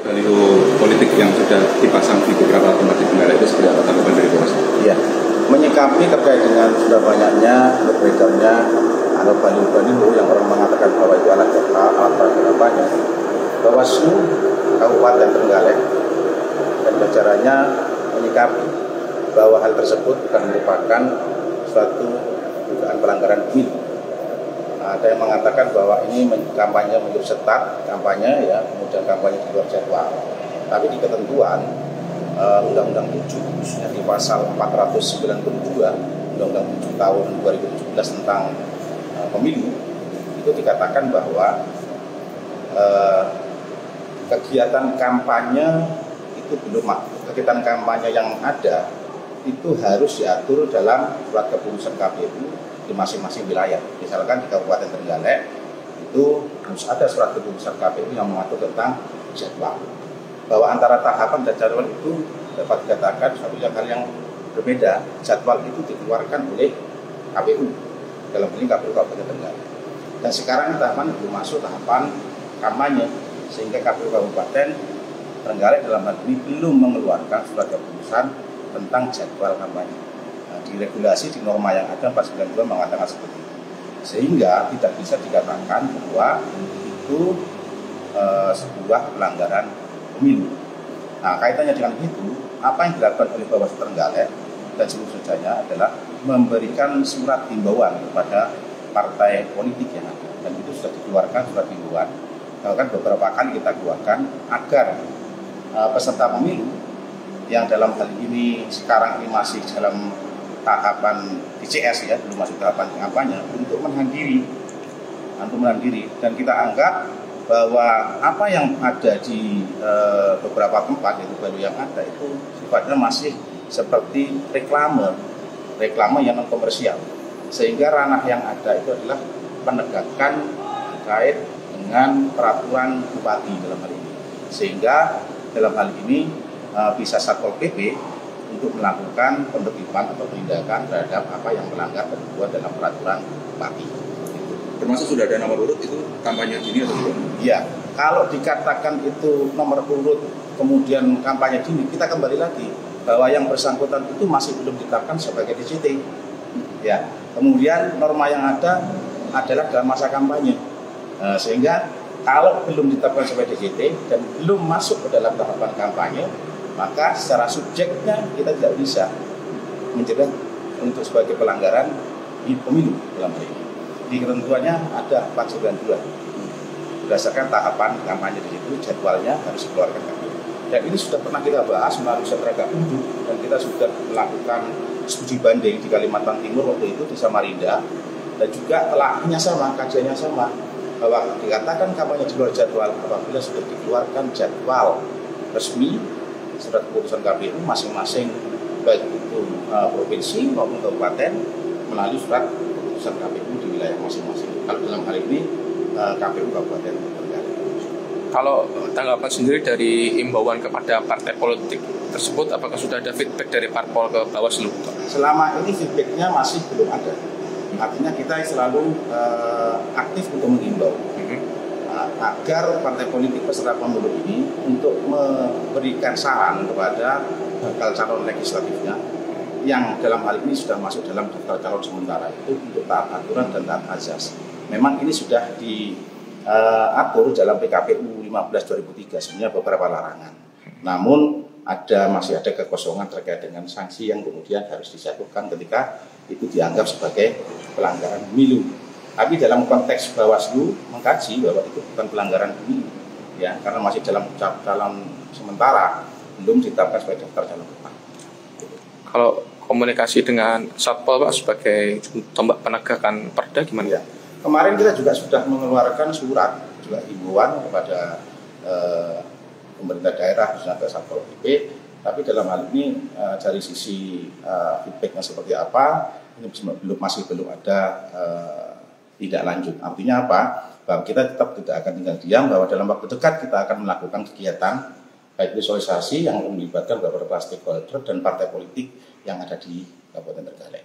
baliho politik yang sudah dipasang di beberapa tempat di Trenggalek itu seperti apa tanggapan dari Bawaslu? Iya, menyikapi terkait dengan sudah banyaknya beredarnya atau baliho-baliho yang orang mengatakan bahwa itu alat kampanye, Bawaslu Kabupaten Trenggalek dan jajarannya menyikapi bahwa hal tersebut bukan merupakan suatu dugaan pelanggaran pemilu. Ada yang mengatakan bahwa ini kampanye menjadi start kampanye ya, kemudian kampanye di luar jadwal. Tapi di ketentuan Undang-Undang 7 khususnya di pasal 492 Undang-Undang 7 tahun 2017 tentang pemilu itu dikatakan bahwa kegiatan kampanye itu kegiatan kampanye yang ada itu harus diatur dalam surat keputusan KPU di masing-masing wilayah. Misalkan di Kabupaten Trenggalek itu harus ada surat keputusan KPU yang mengatur tentang jadwal. Bahwa antara tahapan dan jadwal itu dapat dikatakan suatu hal yang berbeda. Jadwal itu dikeluarkan oleh KPU dalam ini KPU Kabupaten Trenggalek. Dan sekarang tahapan belum masuk tahapan kampanye, sehingga KPU Kabupaten Trenggalek dalam hal ini belum mengeluarkan surat keputusan tentang jadwal kampanye. Di regulasi, di norma yang ada 492 mengatakan seperti itu, sehingga tidak bisa dikatakan bahwa itu sebuah pelanggaran pemilu. Nah, kaitannya dengan itu, apa yang dilakukan oleh Bawaslu Trenggalek dan seluruh jajarannya adalah memberikan surat himbauan kepada partai politik yang ada, dan itu sudah dikeluarkan surat himbauan. Bahkan beberapa kali kita keluarkan agar peserta pemilu yang dalam hal ini sekarang ini masih dalam tahapan DCS ya, belum masuk tahapan kampanye, untuk menghadiri, dan kita anggap bahwa apa yang ada di beberapa tempat itu baru yang ada itu sifatnya masih seperti reklame yang non komersial, sehingga ranah yang ada itu adalah penegakan terkait dengan peraturan bupati dalam hal ini, sehingga dalam hal ini bisa Satpol PP untuk melakukan penertiban atau penindakan terhadap apa yang melanggar ketentuan dalam peraturan bupati. Termasuk sudah ada nomor urut itu kampanye dini atau belum? Iya, kalau dikatakan itu nomor urut kemudian kampanye dini, kita kembali lagi bahwa yang bersangkutan itu masih belum ditetapkan sebagai DJT. Ya, kemudian norma yang ada adalah dalam masa kampanye, sehingga kalau belum ditetapkan sebagai DJT dan belum masuk ke dalam tahapan kampanye, maka secara subjeknya kita tidak bisa menjerat untuk sebagai pelanggaran di pemilu dalam hal ini. Di ketentuannya ada 492 berdasarkan tahapan kampanye di situ, jadwalnya harus dikeluarkan KPU. Dan ini sudah pernah kita bahas melalui Sentraga-Unduk, dan kita sudah melakukan studi banding di Kalimantan Timur waktu itu di Samarinda, dan juga telahnya sama, kajiannya sama, bahwa dikatakan kampanye di luar jadwal apabila sudah dikeluarkan jadwal resmi surat keputusan KPU masing-masing baik itu provinsi maupun kabupaten melalui surat keputusan KPU di wilayah masing-masing. Kalau dalam hal ini KPU Kabupaten Trenggalek. Kalau tanggapan sendiri dari imbauan kepada partai politik tersebut, apakah sudah ada feedback dari parpol ke Bawaslu? Selama ini feedbacknya masih belum ada. Artinya kita selalu aktif untuk mengimbau agar partai politik peserta pemilu ini untuk memberikan saran kepada bakal calon legislatifnya yang dalam hal ini sudah masuk dalam daftar calon sementara itu untuk taat aturan dan taat azas. Memang ini sudah diatur dalam PKPU 15/2003, sebenarnya beberapa larangan. Namun masih ada kekosongan terkait dengan sanksi yang kemudian harus dijatuhkan ketika itu dianggap sebagai pelanggaran pemilu. Tapi dalam konteks Bawaslu mengkaji bahwa itu bukan pelanggaran pemilu, ya, karena masih dalam calon sementara, belum ditetapkan sebagai daftar calon tetap. Kalau komunikasi dengan Satpol Pak sebagai tombak penegakan perda gimana? Ya. Kemarin kita juga sudah mengeluarkan surat juga himbauan kepada pemerintah daerah khususnya ke Satpol PP, tapi dalam hal ini dari sisi feedbacknya seperti apa ini masih belum ada tidak lanjut. Artinya apa? Bahwa kita tetap tidak akan tinggal diam, bahwa dalam waktu dekat kita akan melakukan kegiatan baik visualisasi yang melibatkan beberapa stakeholder dan partai politik yang ada di Kabupaten Trenggalek.